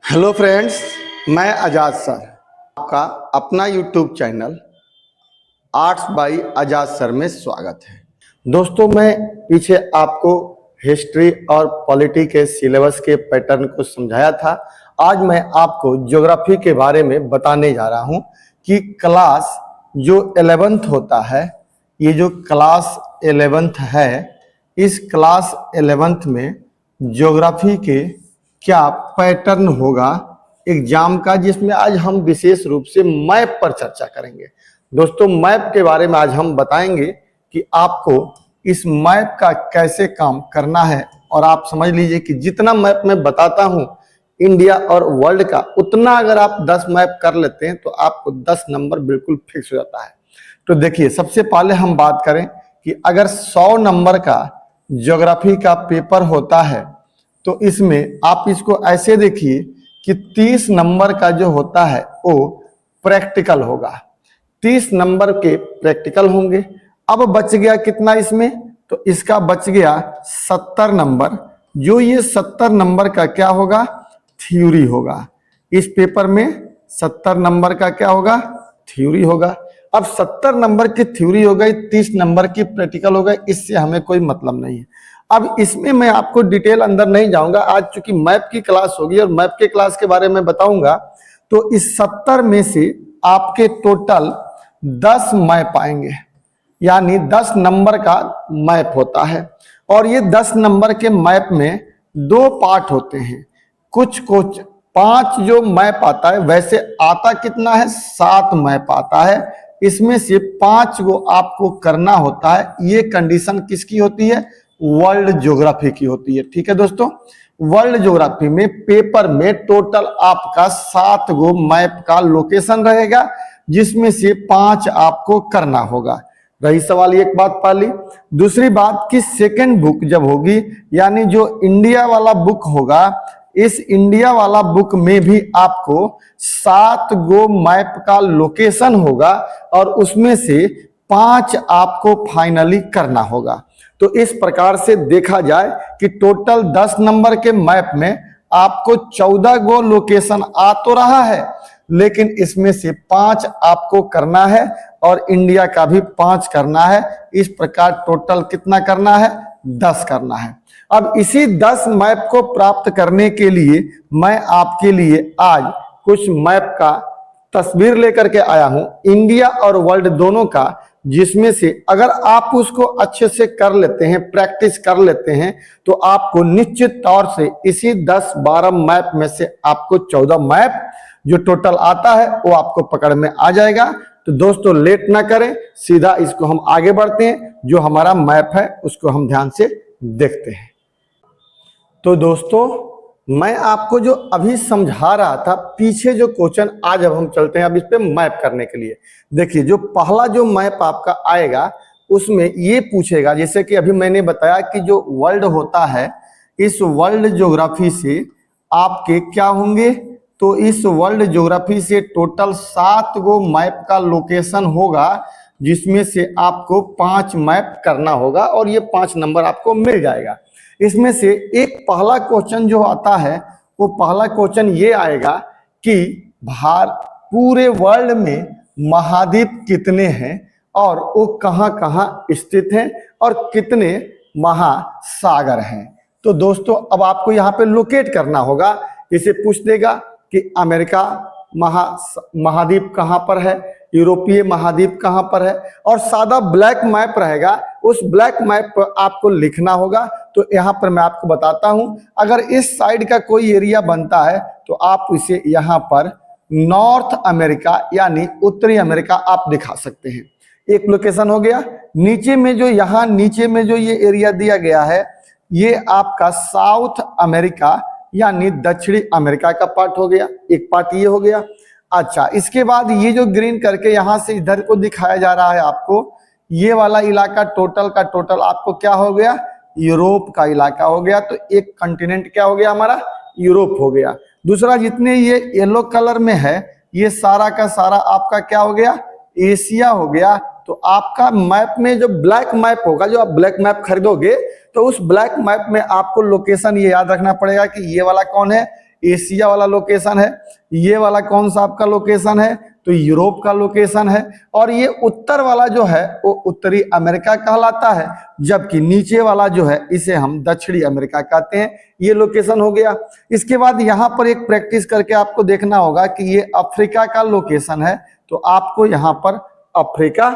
Hello friends, मैं आज़ाद sir, आपका अपना यूट्यूब चैनल आर्ट्स बाय आज़ाद सर में स्वागत है। दोस्तों, मैं पीछे आपको हिस्ट्री और पॉलिटी के सिलेबस के पैटर्न को समझाया था। आज मैं आपको ज्योग्राफी के बारे में बताने जा रहा हूं कि क्लास जो 11th होता है, ये जो क्लास 11th है, इस क्लास 11th में ज्योग्राफी के क्या पैटर्न होगा एग्जाम का, जिसमें आज हम विशेष रूप से मैप पर चर्चा करेंगे। दोस्तों, मैप के बारे में आज हम बताएंगे कि आपको इस मैप का कैसे काम करना है। और आप समझ लीजिए कि जितना मैप मैं बताता हूं इंडिया और वर्ल्ड का, उतना अगर आप 10 मैप कर लेते हैं तो आपको 10 नंबर बिल्कुल फिक्स हो जाता है। तो देखिए, सबसे पहले हम बात करें कि अगर 100 नंबर का ज्योग्राफी का पेपर होता है तो इसमें आप इसको ऐसे देखिए कि 30 नंबर का जो होता है वो प्रैक्टिकल होगा। 30 नंबर के प्रैक्टिकल होंगे। अब बच गया कितना इसमें? तो इसका बच गया 70 नंबर। जो ये 70 नंबर का क्या होगा? थ्योरी होगा। इस पेपर में 70 नंबर का क्या होगा? थ्योरी होगा। अब 70 नंबर की थ्योरी हो गई, 30 नंबर की प्रैक्टिकल हो गई, इससे हमें कोई मतलब नहीं है। अब इसमें मैं आपको डिटेल अंदर नहीं जाऊंगा, आज चूंकि मैप की क्लास होगी और मैप के क्लास के बारे में बताऊंगा। तो इस 70 में से आपके टोटल 10 मैप आएंगे, यानी 10 नंबर का मैप होता है। और ये 10 नंबर के मैप में 2 पार्ट होते हैं। कुछ 5 जो मैप आता है, वैसे आता कितना है? 7 मैप आता है। इसमें से 5 को आपको करना होता है। ये कंडीशन किसकी होती है? वर्ल्ड ज्योग्राफी की होती है। ठीक है दोस्तों, वर्ल्ड ज्योग्राफी में पेपर में टोटल आपका 7 गो मैप का लोकेशन रहेगा, जिसमें से 5 आपको करना होगा। रही सवाल एक बात पहली। दूसरी बात कि सेकंड बुक जब होगी, यानी जो इंडिया वाला बुक होगा, इस इंडिया वाला बुक में भी आपको 7 गो मैप का लोकेशन होगा और उसमें से 5 आपको फाइनली करना होगा। तो इस प्रकार से देखा जाए कि टोटल 10 नंबर के मैप में आपको 14 गो लोकेशन आ तो रहा है, लेकिन इसमें से 5 आपको करना है और इंडिया का भी 5 करना है। इस प्रकार टोटल कितना करना है? 10 करना है। अब इसी 10 मैप को प्राप्त करने के लिए मैं आपके लिए आज कुछ मैप का तस्वीर लेकर के आया हूं, इंडिया और वर्ल्ड दोनों का, जिसमें से अगर आप उसको अच्छे से कर लेते हैं, प्रैक्टिस कर लेते हैं, तो आपको निश्चित तौर से इसी 10-12 मैप में से आपको 14 मैप जो टोटल आता है वो आपको पकड़ में आ जाएगा। तो दोस्तों, लेट ना करें, सीधा इसको हम आगे बढ़ते हैं। जो हमारा मैप है उसको हम ध्यान से देखते हैं। तो दोस्तों, मैं आपको जो अभी समझा रहा था, पीछे जो क्वेश्चन, आज अब हम चलते हैं अब इस पे मैप करने के लिए। देखिए, जो पहला जो मैप आपका आएगा उसमें ये पूछेगा, जैसे कि अभी मैंने बताया कि जो वर्ल्ड होता है, इस वर्ल्ड ज्योग्राफी से आपके क्या होंगे? तो इस वर्ल्ड ज्योग्राफी से टोटल 7 गो मैप का लोकेशन होगा, जिसमें से आपको 5 मैप करना होगा और ये 5 नंबर आपको मिल जाएगा। इसमें से एक पहला क्वेश्चन जो आता है, वो पहला क्वेश्चन ये आएगा कि पूरे वर्ल्ड में महाद्वीप कितने हैं और वो कहाँ कहाँ स्थित हैं और कितने महासागर हैं। तो दोस्तों, अब आपको यहाँ पे लोकेट करना होगा। इसे पूछ देगा कि अमेरिका महाद्वीप कहाँ पर है, यूरोपीय महाद्वीप कहाँ पर है, और सादा ब्लैक मैप रहेगा, उस ब्लैक मैप पर आपको लिखना होगा। तो यहाँ पर मैं आपको बताता हूं, अगर इस साइड का कोई एरिया बनता है तो आप इसे यहाँ पर नॉर्थ अमेरिका यानी उत्तरी अमेरिका आप दिखा सकते हैं। एक लोकेशन हो गया। नीचे में जो यहाँ नीचे में जो ये एरिया दिया गया है, ये आपका साउथ अमेरिका यानी दक्षिणी अमेरिका का पार्ट हो गया। एक पार्ट ये हो गया। अच्छा, इसके बाद ये जो ग्रीन करके यहाँ से इधर को दिखाया जा रहा है आपको, ये वाला इलाका टोटल का टोटल आपको क्या हो गया? यूरोप का इलाका हो गया। तो एक कंटिनेंट क्या हो गया हमारा? यूरोप हो गया। दूसरा, जितने ये येलो कलर में है, ये सारा का सारा आपका क्या हो गया? एशिया हो गया। तो आपका मैप में जो ब्लैक मैप होगा, जो आप ब्लैक मैप खरीदोगे, तो उस ब्लैक मैप में आपको लोकेशन ये याद रखना पड़ेगा कि ये वाला कौन है? एशिया वाला लोकेशन है, ये वाला कौन सा आपका लोकेशन है तो यूरोप का लोकेशन है, और ये उत्तर वाला जो है वो उत्तरी अमेरिका कहलाता है, जबकि नीचे वाला जो है इसे हम दक्षिणी अमेरिका कहते हैं। ये लोकेशन हो गया। इसके बाद यहाँ पर एक प्रैक्टिस करके आपको देखना होगा कि ये अफ्रीका का लोकेशन है, तो आपको यहाँ पर अफ्रीका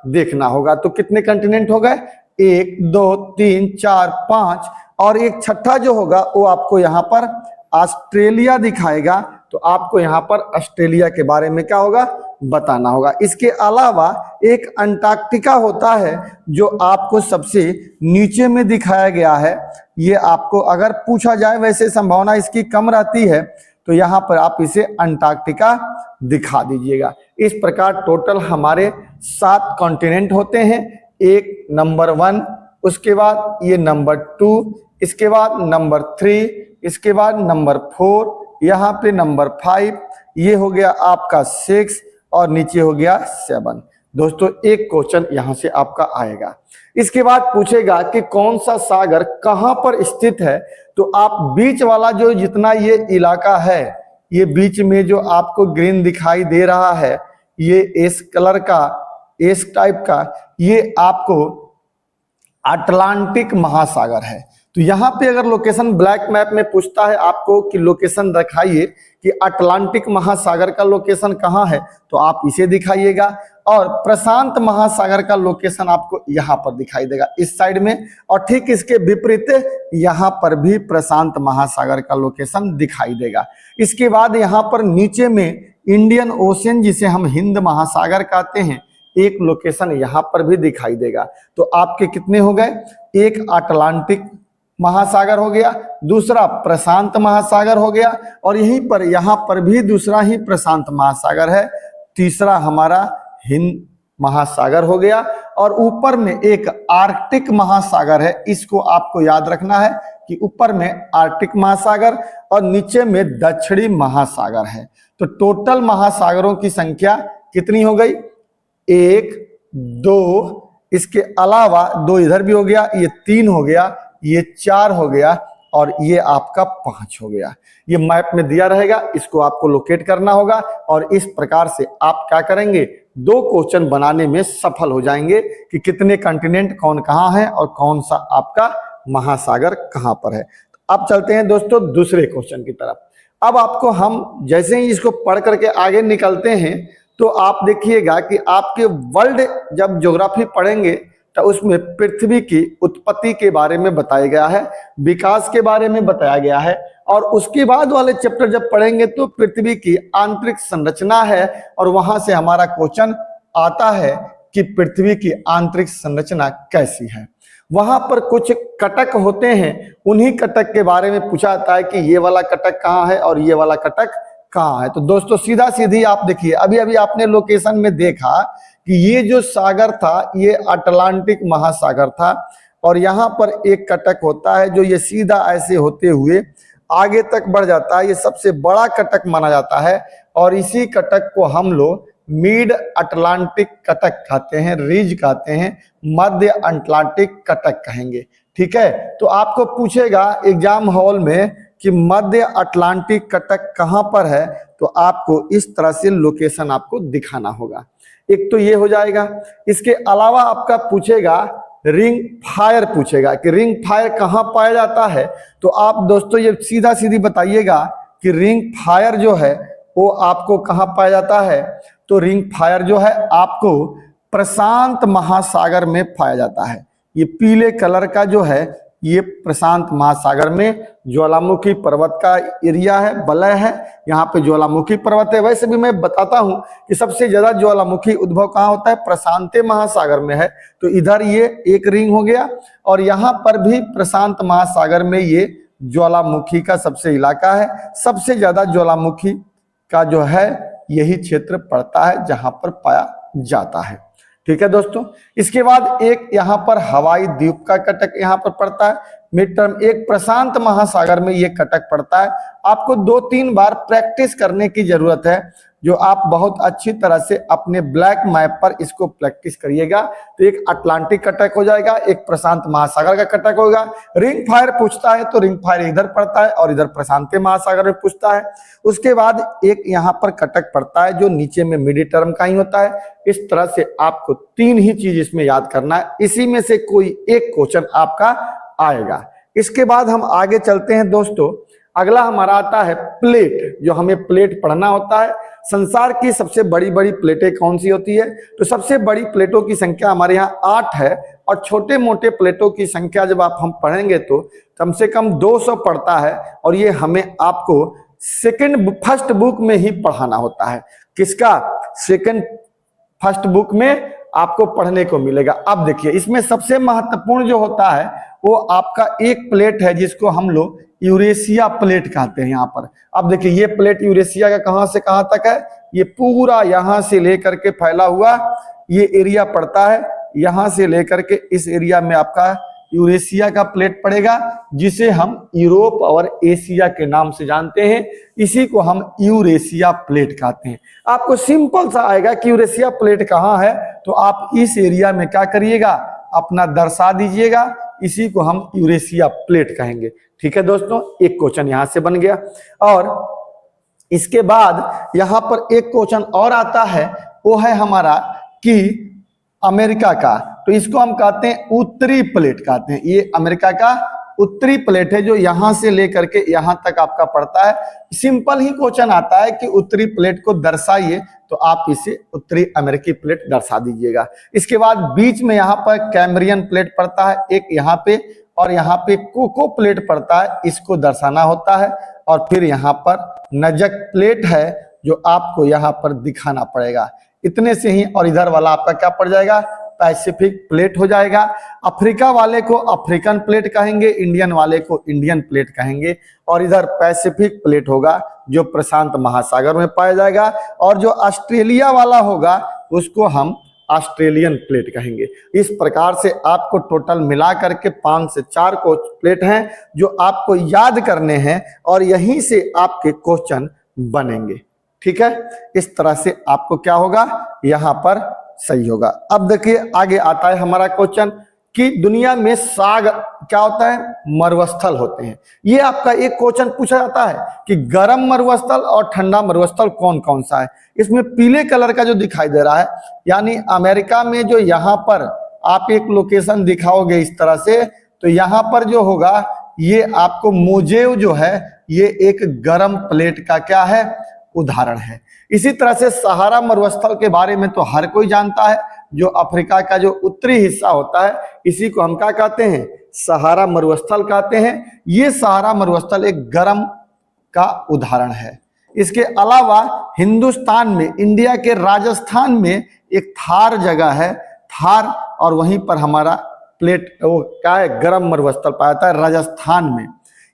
देखना होगा। तो कितने कंटिनेंट हो गए, 1 2 3 4 5, और एक छठा जो होगा वो आपको यहाँ पर ऑस्ट्रेलिया दिखाएगा, तो आपको यहाँ पर ऑस्ट्रेलिया के बारे में क्या होगा बताना होगा। इसके अलावा एक अंटार्कटिका होता है जो आपको सबसे नीचे में दिखाया गया है। ये आपको अगर पूछा जाए, वैसे संभावना इसकी कम रहती है, तो यहाँ पर आप इसे अंटार्कटिका दिखा दीजिएगा। इस प्रकार टोटल हमारे 7 कॉन्टिनेंट होते हैं। एक नंबर 1, उसके बाद ये नंबर 2, इसके बाद नंबर 3, इसके बाद नंबर 4, यहाँ पे नंबर 5, ये हो गया आपका 6 और नीचे हो गया 7। दोस्तों एक क्वेश्चन यहाँ से आपका आएगा। इसके बाद पूछेगा कि कौन सा सागर कहाँ पर स्थित है, तो आप बीच वाला जो जितना ये इलाका है, ये बीच में जो आपको ग्रीन दिखाई दे रहा है, ये एस कलर का, एस टाइप का, ये आपको अटलांटिक महासागर है। तो यहाँ पे अगर लोकेशन ब्लैक मैप में पूछता है आपको कि लोकेशन दिखाइए कि अटलांटिक महासागर का लोकेशन कहाँ है, तो आप इसे दिखाइएगा, और प्रशांत महासागर का लोकेशन आपको यहाँ पर दिखाई देगा इस साइड में, और ठीक इसके विपरीत यहाँ पर भी प्रशांत महासागर का लोकेशन दिखाई देगा। इसके बाद यहाँ पर नीचे में इंडियन ओशियन, जिसे हम हिंद महासागर कहते हैं, एक लोकेशन यहाँ पर भी दिखाई देगा। तो आपके कितने हो गए, एक अटलांटिक महासागर हो गया, दूसरा प्रशांत महासागर हो गया, और यहीं पर यहाँ पर भी दूसरा ही प्रशांत महासागर है, तीसरा हमारा हिंद महासागर हो गया, और ऊपर में एक आर्कटिक महासागर है। इसको आपको याद रखना है कि ऊपर में आर्कटिक महासागर और नीचे में दक्षिणी महासागर है। तो टोटल महासागरों की संख्या कितनी हो गई, 1 2, इसके अलावा 2 इधर भी हो गया, ये 3 हो गया, ये 4 हो गया, और ये आपका 5 हो गया। ये मैप में दिया रहेगा, इसको आपको लोकेट करना होगा, और इस प्रकार से आप क्या करेंगे, 2 क्वेश्चन बनाने में सफल हो जाएंगे कि कितने कंटिनेंट कौन कहाँ है और कौन सा आपका महासागर कहाँ पर है। अब चलते हैं दोस्तों दूसरे क्वेश्चन की तरफ। अब आपको हम जैसे ही इसको पढ़ करके आगे निकलते हैं, तो आप देखिएगा कि आपके वर्ल्ड जब ज्योग्राफी पढ़ेंगे तो उसमें पृथ्वी की उत्पत्ति के बारे में बताया गया है, विकास के बारे में बताया गया है, और उसके बाद वाले चैप्टर जब पढ़ेंगे तो पृथ्वी की आंतरिक संरचना है, और वहां से हमारा क्वेश्चन आता है कि पृथ्वी की आंतरिक संरचना कैसी है। वहां पर कुछ कटक होते हैं, उन्हीं कटक के बारे में पूछा जाता है कि ये वाला कटक कहाँ है और ये वाला कटक कहाँ है। तो दोस्तों सीधा सीधी आप देखिए, अभी अभी आपने लोकेशन में देखा कि ये जो सागर था ये अटलांटिक महासागर था, और यहाँ पर एक कटक होता है जो ये सीधा ऐसे होते हुए आगे तक बढ़ जाता है, ये सबसे बड़ा कटक माना जाता है, और इसी कटक को हम लोग मिड अटलांटिक कटक कहते हैं, रिज कहते हैं, मध्य अटलांटिक कटक कहेंगे। ठीक है, तो आपको पूछेगा एग्जाम हॉल में कि मध्य अटलांटिक कटक कहाँ पर है, तो आपको इस तरह से लोकेशन आपको दिखाना होगा। एक तो ये हो जाएगा। इसके अलावा आपका पूछेगा रिंग फायर, पूछेगा कि रिंग फायर कहाँ पाया जाता है, तो आप दोस्तों ये सीधा सीधी बताइएगा कि रिंग फायर जो है वो आपको कहाँ पाया जाता है। तो रिंग फायर जो है आपको प्रशांत महासागर में पाया जाता है। ये पीले कलर का जो है ये प्रशांत महासागर में ज्वालामुखी पर्वत का एरिया है, वलय है, यहाँ पे ज्वालामुखी पर्वत है। वैसे भी मैं बताता हूँ कि सबसे ज्यादा ज्वालामुखी उद्भव कहाँ होता है, प्रशांत महासागर में है। तो इधर ये एक रिंग हो गया, और यहाँ पर भी प्रशांत महासागर में ये ज्वालामुखी का सबसे इलाका है। सबसे ज्यादा ज्वालामुखी का जो है यही क्षेत्र पड़ता है जहां पर पाया जाता है। ठीक है दोस्तों, इसके बाद एक यहाँ पर हवाई द्वीप का कटक यहाँ पर पड़ता है मिड टर्म, एक प्रशांत महासागर में ये कटक पड़ता है। आपको 2-3 बार प्रैक्टिस करने की जरूरत है। जो आप बहुत अच्छी तरह से अपने ब्लैक मैप पर इसको प्रैक्टिस करिएगा। तो एक अटलांटिक कटक हो जाएगा, एक प्रशांत महासागर का कटक होगा। रिंग फायर पूछता है तो रिंग फायर इधर पड़ता है और इधर प्रशांत महासागर में पूछता है। उसके बाद एक यहाँ पर कटक पड़ता है जो नीचे में मिड टर्म का ही होता है। इस तरह से आपको 3 ही चीज इसमें याद करना है, इसी में से कोई एक क्वेश्चन आपका आएगा। इसके बाद हम आगे चलते हैं दोस्तों। अगला हमारा आता है प्लेट, जो हमें प्लेट पढ़ना होता है। संसार की सबसे बड़ी बड़ी प्लेटें कौन सी होती है? तो सबसे बड़ी प्लेटों की संख्या हमारे यहाँ 8 है और छोटे मोटे प्लेटों की संख्या जब हम पढ़ेंगे तो कम से कम 200 पड़ता है और ये हमें आपको फर्स्ट बुक में ही पढ़ाना होता है। किसका? फर्स्ट बुक में आपको पढ़ने को मिलेगा। अब देखिए इसमें सबसे महत्वपूर्ण जो होता है वो आपका एक प्लेट है जिसको हम लोग यूरेशिया प्लेट कहते हैं यहाँ पर। अब देखिए ये प्लेट यूरेशिया का कहां से कहां तक है? ये पूरा यहां से लेकर के फैला हुआ ये एरिया पड़ता है। यहां से लेकर के इस एरिया में आपका यूरेशिया का प्लेट पड़ेगा, जिसे हम यूरोप और एशिया के नाम से जानते हैं। इसी को हम यूरेशिया प्लेट कहते हैं। आपको सिंपल सा आएगा कि यूरेशिया प्लेट कहाँ है, तो आप इस एरिया में क्या करिएगा, अपना दर्शा दीजिएगा। इसी को हम यूरेशिया प्लेट कहेंगे। ठीक है दोस्तों, एक क्वेश्चन यहां से बन गया। और इसके बाद यहां पर एक क्वेश्चन और आता है, वो है हमारा कि अमेरिका का, तो इसको हम कहते हैं उत्तरी प्लेट कहते हैं। ये अमेरिका का उत्तरी प्लेट है जो यहां से लेकर के यहां तक आपका पड़ता है। सिंपल ही क्वेश्चन आता है कि उत्तरी प्लेट को दर्शाइए, तो आप इसे उत्तरी अमेरिकी प्लेट दर्शा दीजिएगा। इसके बाद बीच में यहाँ पर कैम्ब्रियन प्लेट पड़ता है, एक यहाँ पे, और यहाँ पे कोको प्लेट पड़ता है, इसको दर्शाना होता है। और फिर यहाँ पर नजक प्लेट है जो आपको यहाँ पर दिखाना पड़ेगा। इतने से ही, और इधर वाला आपका क्या पड़ जाएगा, पैसिफिक प्लेट हो जाएगा। अफ्रीका वाले को अफ्रीकन प्लेट कहेंगे, इंडियन वाले को इंडियन प्लेट कहेंगे। और इधर पैसिफिक प्लेट होगा जो प्रशांत महासागर में पाया जाएगा। और जो ऑस्ट्रेलिया वाला होगा उसको हम ऑस्ट्रेलियन प्लेट कहेंगे। इस प्रकार से आपको टोटल मिला करके 5 से 4 प्लेट हैं जो आपको याद करने हैं और यहीं से आपके क्वेश्चन बनेंगे। ठीक है, इस तरह से आपको क्या होगा, यहाँ पर सही होगा। अब देखिए आगे आता है हमारा क्वेश्चन कि दुनिया में सागर क्या होता है, मरुस्थल होते हैं। ये आपका एक क्वेश्चन पूछा जाता है कि गर्म मरुस्थल और ठंडा मरुस्थल कौन कौन सा है। इसमें पीले कलर का जो दिखाई दे रहा है, यानी अमेरिका में जो यहाँ पर आप एक लोकेशन दिखाओगे इस तरह से, तो यहाँ पर जो होगा ये आपको मोजेव जो है ये एक गर्म प्लेट का क्या है, उदाहरण है। इसी तरह से सहारा मरुस्थल के बारे में तो हर कोई जानता है, जो अफ्रीका का जो उत्तरी हिस्सा होता है इसी को हम क्या कहते हैं, सहारा मरुस्थल कहते हैं। ये सहारा मरुस्थल एक गर्म का उदाहरण है। इसके अलावा हिंदुस्तान में, इंडिया के राजस्थान में एक थार जगह है, थार, और वहीं पर हमारा प्लेट वो क्या है, गर्म मरुस्थल पाया जाता है राजस्थान में।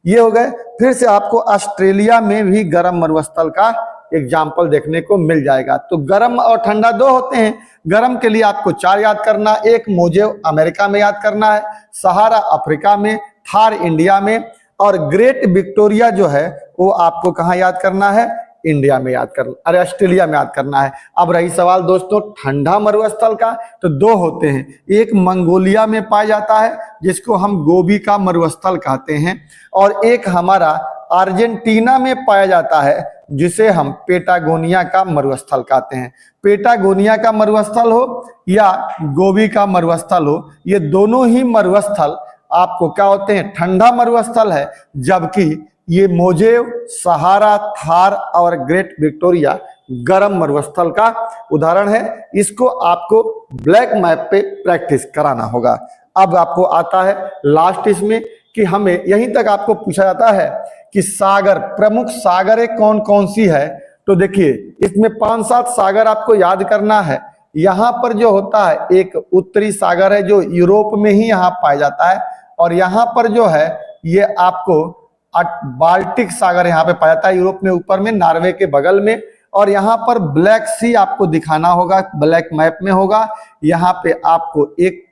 ये हो गए। फिर से आपको ऑस्ट्रेलिया में भी गर्म मरुस्थल का एग्जाम्पल देखने को मिल जाएगा। तो गर्म और ठंडा दो होते हैं। गर्म के लिए आपको 4 याद करना, एक मोजेव अमेरिका में याद करना है, सहारा अफ्रीका में, थार इंडिया में, और ग्रेट विक्टोरिया जो है वो आपको कहाँ याद करना है, इंडिया में याद करना, अरे ऑस्ट्रेलिया में याद करना है। अब रही सवाल दोस्तों ठंडा मरुस्थल का, तो 2 होते हैं। एक मंगोलिया में पाया जाता है जिसको हम गोबी का मरुस्थल कहते हैं, और एक हमारा अर्जेंटीना में पाया जाता है जिसे हम पेटागोनिया का मरुस्थल कहते हैं। पेटागोनिया का मरुस्थल हो या गोबी का मरुस्थल हो, ये दोनों ही मरुस्थल आपको क्या होते हैं, ठंडा मरुस्थल है। जबकि ये मोजेव, सहारा, थार और ग्रेट विक्टोरिया गर्म मरुस्थल का उदाहरण है। इसको आपको ब्लैक मैप पे प्रैक्टिस कराना होगा। अब आपको आता है लास्ट इसमें कि हमें यहीं तक आपको पूछा जाता है कि सागर, प्रमुख सागरें कौन कौन सी है। तो देखिए इसमें 5-7 सागर आपको याद करना है। यहाँ पर जो होता है एक उत्तरी सागर है जो यूरोप में ही यहाँ पाया जाता है, और यहाँ पर जो है ये आपको बाल्टिक सागर यहाँ पे पाया जाता है, यूरोप में ऊपर में, नॉर्वे के बगल में। और यहाँ पर ब्लैक सी आपको दिखाना होगा, ब्लैक मैप में होगा। यहाँ पे आपको एक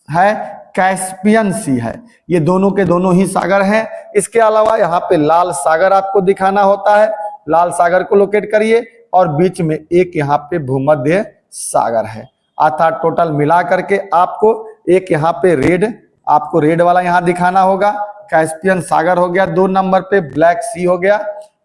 है कैस्पियन सी है, ये दोनों के दोनों ही सागर हैं। इसके अलावा यहाँ पे लाल सागर आपको दिखाना होता है, लाल सागर को लोकेट करिए। और बीच में एक यहाँ पे भूमध्य सागर है। अर्थात टोटल मिला करके आपको एक यहाँ पे आपको रेड वाला यहाँ दिखाना होगा, कैस्पियन सागर हो गया 2 नंबर पे, ब्लैक सी हो गया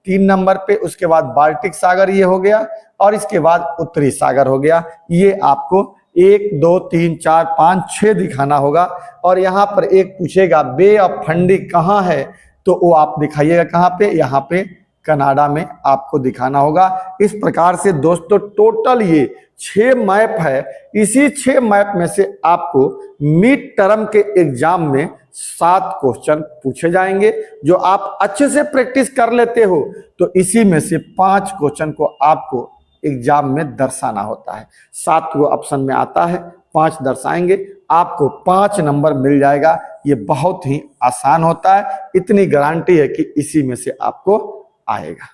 3 नंबर पे, उसके बाद बाल्टिक सागर ये हो गया, और इसके बाद उत्तरी सागर हो गया। ये आपको 1 2 3 4 5 6 दिखाना होगा। और यहाँ पर एक पूछेगा बे ऑफ फंडी कहाँ है, तो वो आप दिखाइएगा कहाँ पे, यहाँ पे कनाडा में आपको दिखाना होगा। इस प्रकार से दोस्तों टोटल ये 6 मैप है। इसी 6 मैप में से आपको मिड टर्म के एग्जाम में 7 क्वेश्चन पूछे जाएंगे। जो आप अच्छे से प्रैक्टिस कर लेते हो तो इसी में से 5 क्वेश्चन को आपको एग्जाम में दर्शाना होता है। 7 को ऑप्शन में आता है, 5 दर्शाएंगे, आपको 5 नंबर मिल जाएगा। ये बहुत ही आसान होता है, इतनी गारंटी है कि इसी में से आपको आएगा।